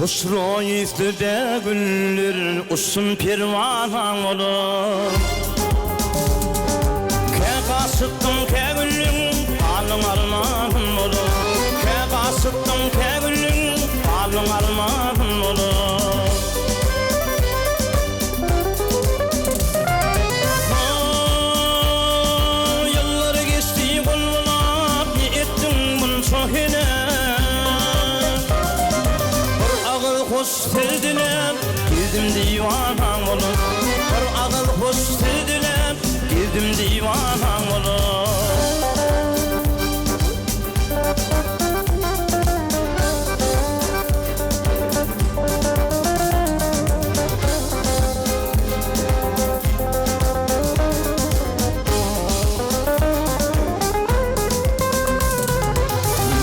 Husru yüzlüde güller usun pirvanan olur. Ke kasıttım ke güllüm alın armağın olur. Ke kasıttım ke güllüm alın armağın olur. Yılları geçti bulunap ne ettin bunu sohine. Hoş sevdiler, girdim divanam olur. Bir ağıl hoş sevdiler, girdim divanam olur.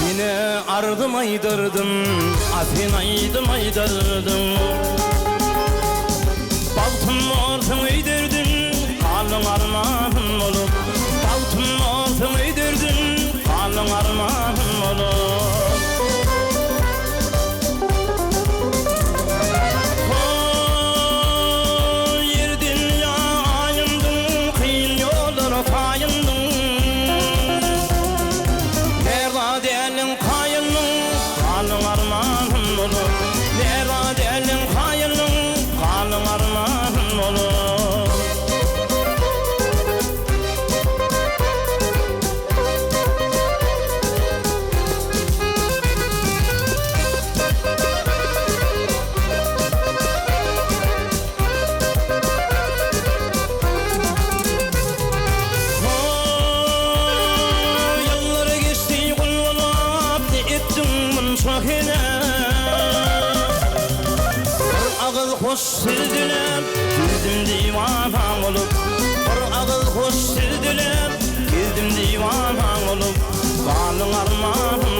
Yine ardım aydırdım, Atina'ydım aydırdım. Baltın ortun öydürdüm, kalın armağın olur. Baltın ortun öydürdüm, kalın armağın olur. Yer dünya ayındın, kıyın yollara tayındın. Nerede elin kayının, kalın armağın olur. Nerede elin kayının, kalın armağın olur. Yılları geçti kullanıp ne ettin bunu sohine. Ağıl hoş sildiler, girdim divanam olup. Bir ağıl hoş sildiler, girdim divanam olup. Kalın armağın